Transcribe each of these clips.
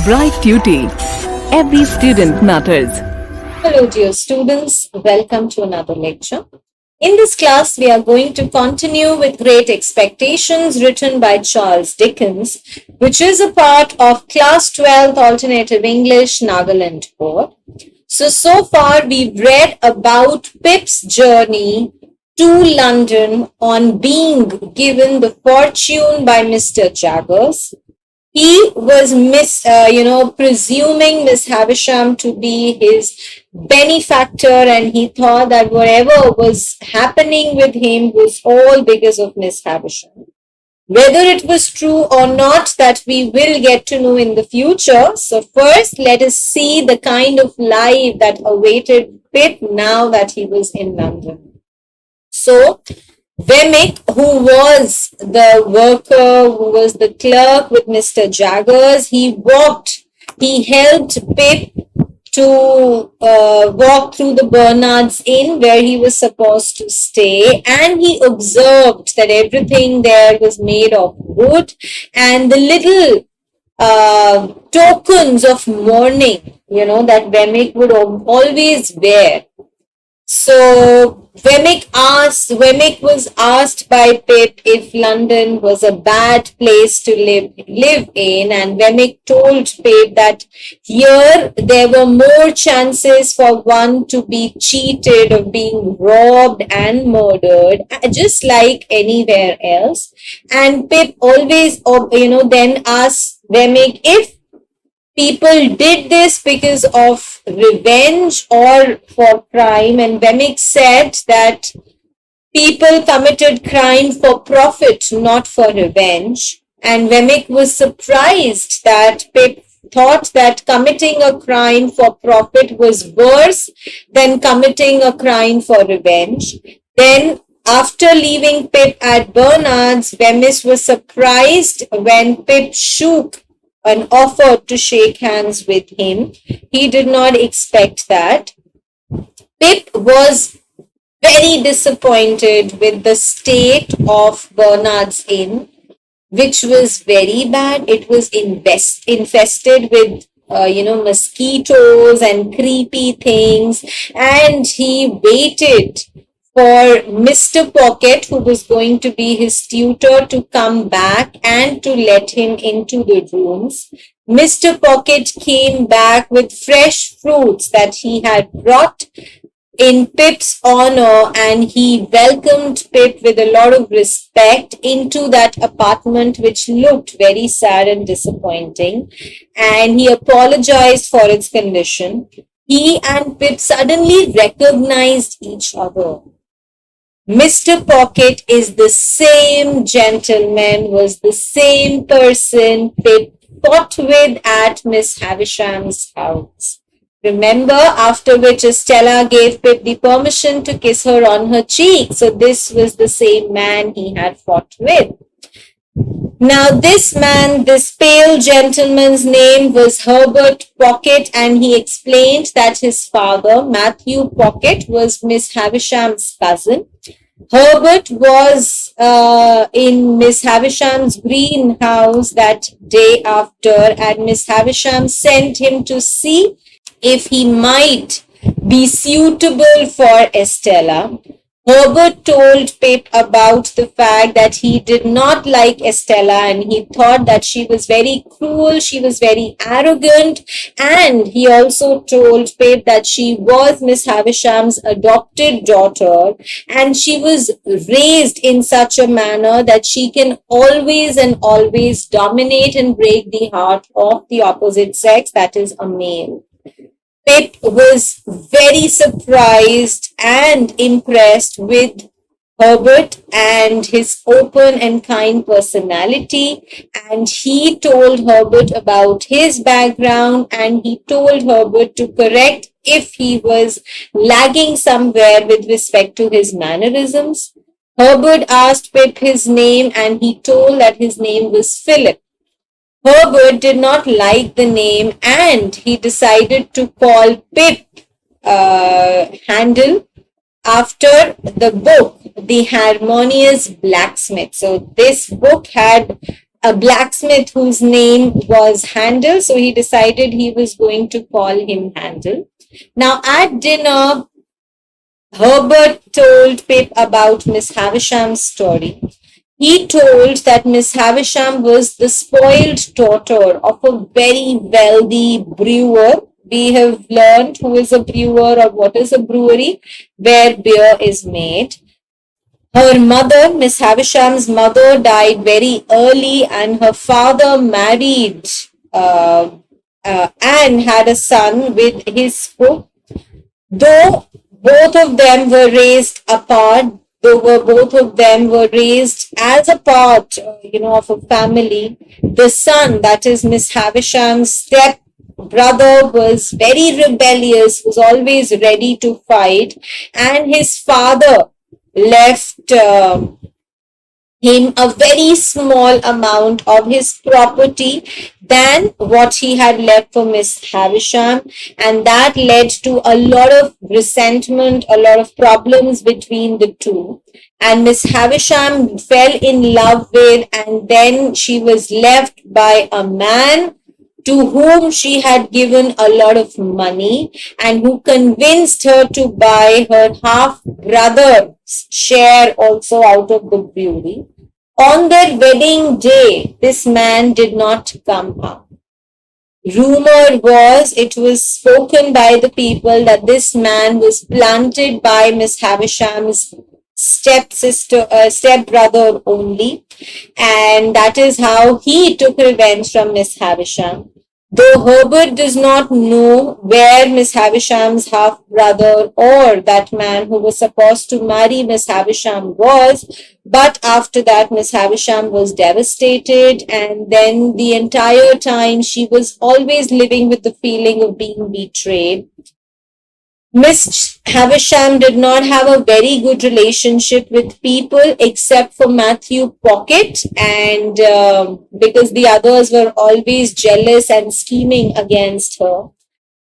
Bright Tuty. Every student matters. Hello, dear students. Welcome to another lecture. In this class, we are going to continue with Great Expectations written by Charles Dickens, which is a part of Class 12 Alternative English Nagaland Board. So far we've read about Pip's journey to London on being given the fortune by Mr. Jaggers. He was presuming Miss Havisham to be his benefactor, and he thought that whatever was happening with him was all because of Miss Havisham. Whether it was true or not, that we will get to know in the future. So first, let us see the kind of life that awaited Pip now that he was in London. So, Wemmick, who was the worker, who was the clerk with Mr. Jaggers, he helped Pip to walk through the Bernard's Inn where he was supposed to stay, and he observed that everything there was made of wood, and the little tokens of mourning, that Wemmick would always wear. So Wemmick was asked by Pip if London was a bad place to live in, and Wemmick told Pip that here there were more chances for one to be cheated, of being robbed and murdered, just like anywhere else. And Pip always, then asked Wemmick if people did this because of revenge or for crime, and Wemmick said that people committed crime for profit, not for revenge. And Wemmick was surprised that Pip thought that committing a crime for profit was worse than committing a crime for revenge. Then, after leaving Pip at Bernard's, Wemmick was surprised when Pip shook and offered to shake hands with him. He did not expect that. Pip was very disappointed with the state of Bernard's Inn, which was very bad. It was infested with mosquitoes and creepy things, and he waited for Mr. Pocket, who was going to be his tutor, to come back and to let him into the rooms. Mr. Pocket came back with fresh fruits that he had brought in Pip's honor, and he welcomed Pip with a lot of respect into that apartment, which looked very sad and disappointing, and he apologized for its condition. He and Pip suddenly recognized each other. Mr. Pocket is the same gentleman, was the same person Pip fought with at Miss Havisham's house. Remember, after which Estella gave Pip the permission to kiss her on her cheek. So this was the same man he had fought with. Now this man, this pale gentleman's name was Herbert Pocket, and he explained that his father, Matthew Pocket, was Miss Havisham's cousin. Herbert was in Miss Havisham's greenhouse that day after, and Miss Havisham sent him to see if he might be suitable for Estella. Herbert told Pip about the fact that he did not like Estella, and he thought that she was very cruel, she was very arrogant, and he also told Pip that she was Miss Havisham's adopted daughter, and she was raised in such a manner that she can always and always dominate and break the heart of the opposite sex, that is a male. Pip was very surprised and impressed with Herbert and his open and kind personality, and he told Herbert about his background, and he told Herbert to correct if he was lagging somewhere with respect to his mannerisms. Herbert asked Pip his name, and he told that his name was Philip. Herbert did not like the name, and he decided to call Pip Handel after the book, The Harmonious Blacksmith. So this book had a blacksmith whose name was Handel. So he decided he was going to call him Handel. Now at dinner, Herbert told Pip about Miss Havisham's story. He told that Miss Havisham was the spoiled daughter of a very wealthy brewer. We have learned who is a brewer or what is a brewery, where beer is made. Her mother, Miss Havisham's mother, died very early, and her father married and had a son with his cook. Though both of them were raised apart, both of them were raised as a part, of a family. The son, that is Miss Havisham's step brother, was very rebellious, was always ready to fight, and his father left him a very small amount of his property than what he had left for Miss Havisham, and that led to a lot of resentment, a lot of problems between the two. And Miss Havisham fell in love with, and then she was left by a man to whom she had given a lot of money and who convinced her to buy her half brother's share also out of the brewery. On their wedding day, this man did not come up. Rumor was, it was spoken by the people that this man was planted by Miss Havisham's stepbrother only, and that is how he took revenge from Miss Havisham. Though Herbert does not know where Miss Havisham's half-brother or that man who was supposed to marry Miss Havisham was, but after that Miss Havisham was devastated, and then the entire time she was always living with the feeling of being betrayed. Miss Havisham did not have a very good relationship with people except for Matthew Pocket, and because the others were always jealous and scheming against her.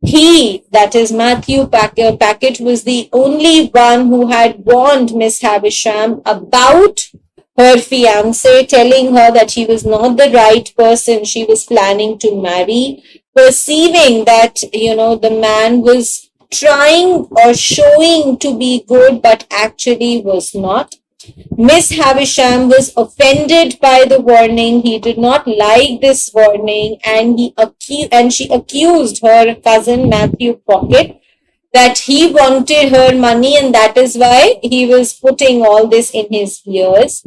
He, that is Matthew Packet, was the only one who had warned Miss Havisham about her fiance, telling her that he was not the right person she was planning to marry, perceiving that, the man was trying or showing to be good but actually was not. Miss Havisham was offended by the warning. He did not like this warning, and she accused her cousin Matthew Pocket that he wanted her money, and that is why he was putting all this in his ears.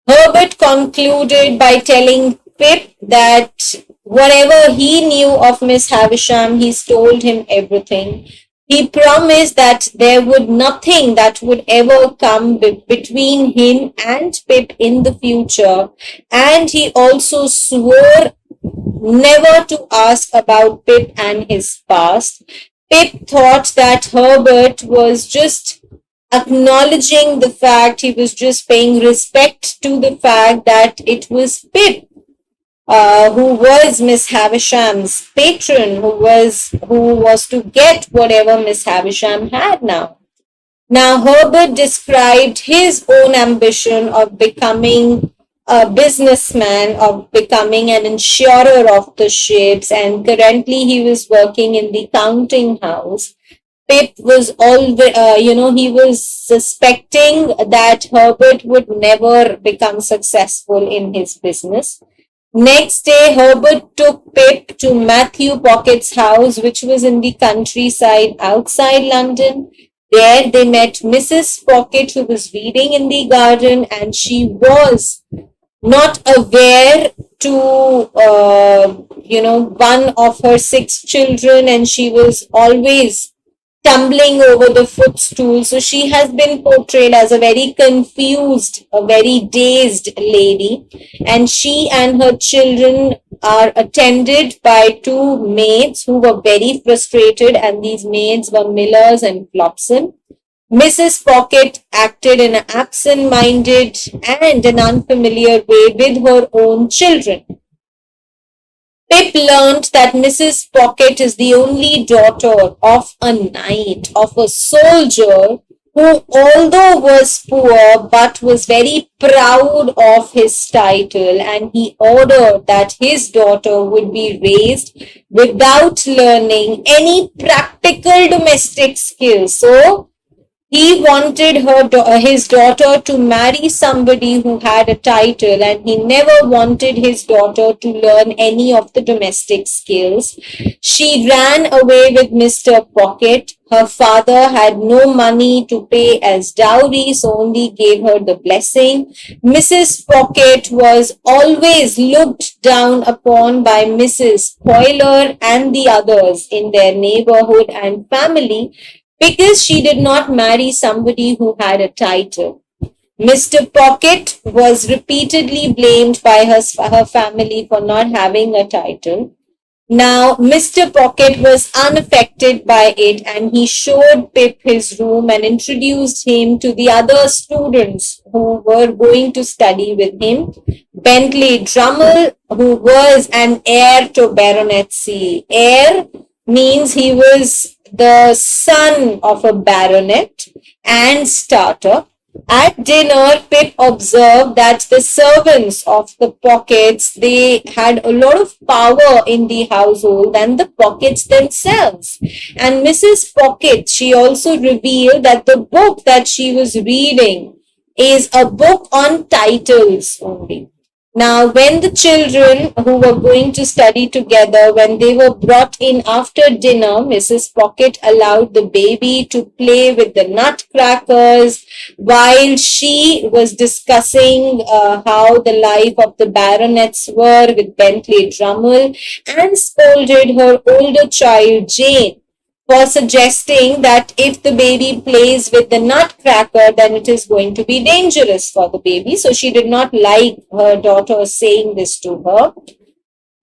Herbert concluded by telling Pip that whatever he knew of Miss Havisham, he told him everything. He promised that there would nothing that would ever come between him and Pip in the future, and he also swore never to ask about Pip and his past. Pip thought that Herbert was just acknowledging the fact, he was just paying respect to the fact that it was Pip who was Miss Havisham's patron, who was to get whatever Miss Havisham had now. Now Herbert described his own ambition of becoming a businessman, of becoming an insurer of the ships, and currently he was working in the counting house. Pip was always, he was suspecting that Herbert would never become successful in his business. Next day, Herbert took Pip to Matthew Pocket's house, which was in the countryside outside London. There they met Mrs. Pocket, who was reading in the garden, and she was not aware to, one of her 6 children, and she was always tumbling over the footstool. So she has been portrayed as a very confused, a very dazed lady. And she and her children are attended by 2 maids who were very frustrated, and these maids were Millers and Flopson. Mrs. Pocket acted in an absent-minded and an unfamiliar way with her own children. Pip learned that Mrs. Pocket is the only daughter of a knight, of a soldier who although was poor but was very proud of his title, and he ordered that his daughter would be raised without learning any practical domestic skills. So he wanted his daughter to marry somebody who had a title, and he never wanted his daughter to learn any of the domestic skills. She ran away with Mr. Pocket. Her father had no money to pay as dowry, so only gave her the blessing. Mrs. Pocket was always looked down upon by Mrs. Poyler and the others in their neighborhood and family, because she did not marry somebody who had a title. Mr. Pocket was repeatedly blamed by her family for not having a title. Now, Mr. Pocket was unaffected by it, and he showed Pip his room and introduced him to the other students who were going to study with him. Bentley Drummle, who was an heir to baronetcy. Heir means he was the son of a baronet and starter. At dinner, Pip observed that the servants of the Pockets, they had a lot of power in the household than the Pockets themselves. And Mrs. Pocket, she also revealed that the book that she was reading is a book on titles only. Now, when the children who were going to study together, when they were brought in after dinner, Mrs. Pocket allowed the baby to play with the nutcrackers while she was discussing how the life of the baronets were with Bentley Drummle, and scolded her older child, Jane, for suggesting that if the baby plays with the nutcracker, then it is going to be dangerous for the baby. So she did not like her daughter saying this to her.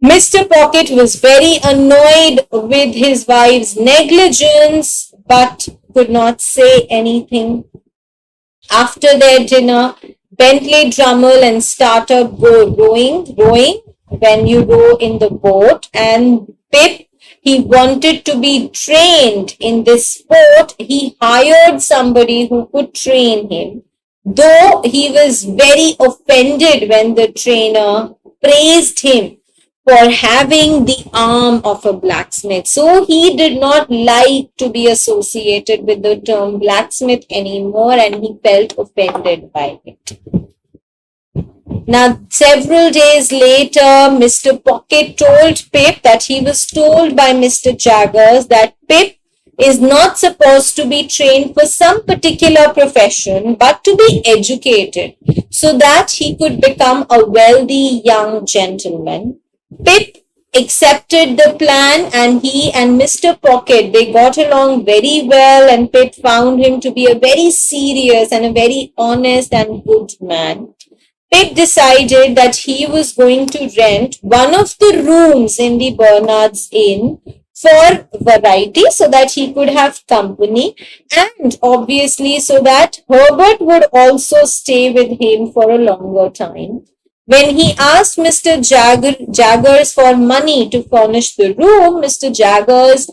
Mr. Pocket was very annoyed with his wife's negligence, but could not say anything. After their dinner, Bentley Drummle and Starter go rowing, when you row in the boat, and Pip, he wanted to be trained in this sport. He hired somebody who could train him, though he was very offended when the trainer praised him for having the arm of a blacksmith. So he did not like to be associated with the term blacksmith anymore, and he felt offended by it. Now, several days later, Mr. Pocket told Pip that he was told by Mr. Jaggers that Pip is not supposed to be trained for some particular profession, but to be educated so that he could become a wealthy young gentleman. Pip accepted the plan, and he and Mr. Pocket, they got along very well, and Pip found him to be a very serious and a very honest and good man. Pip decided that he was going to rent one of the rooms in the Bernard's Inn for variety, so that he could have company, and obviously so that Herbert would also stay with him for a longer time. When he asked Mr. Jaggers for money to furnish the room, Mr. Jaggers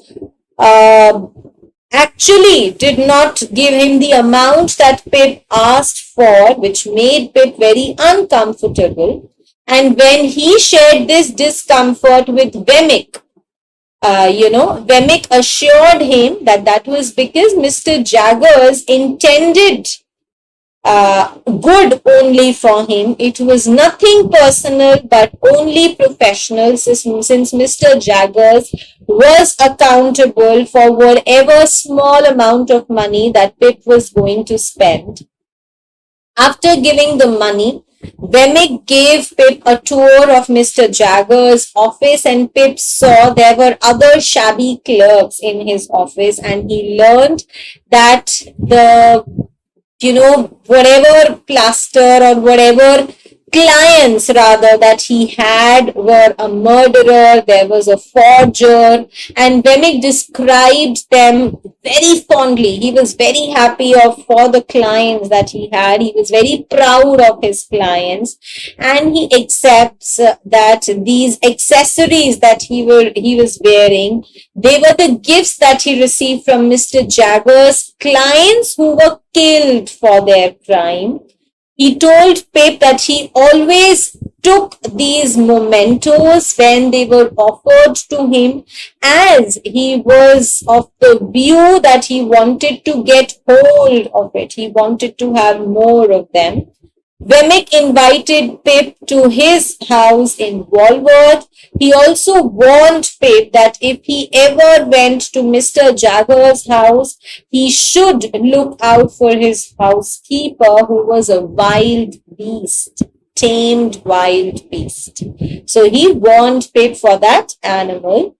actually did not give him the amount that Pip asked for, which made Pip very uncomfortable. And when he shared this discomfort with Wemmick, Wemmick assured him that that was because Mr. Jaggers intended good only for him. It was nothing personal but only professional, since Mr. Jaggers was accountable for whatever small amount of money that Pip was going to spend. After giving the money, Wemmick gave Pip a tour of Mr. Jaggers' office, and Pip saw there were other shabby clerks in his office, and he learned that whatever plaster or whatever clients rather that he had were a murderer, there was a forger, and Wemmick described them very fondly. He was very happy for the clients that he had. He was very proud of his clients, and he accepts that these accessories that he was wearing, they were the gifts that he received from Mr. Jagger's clients who were killed for their crime. He told Pip that he always took these mementos when they were offered to him, as he was of the view that he wanted to get hold of it. He wanted to have more of them. Wemmick invited Pip to his house in Walworth. He also warned Pip that if he ever went to Mr. Jagger's house, he should look out for his housekeeper, who was a wild beast, tamed wild beast. So he warned Pip for that animal.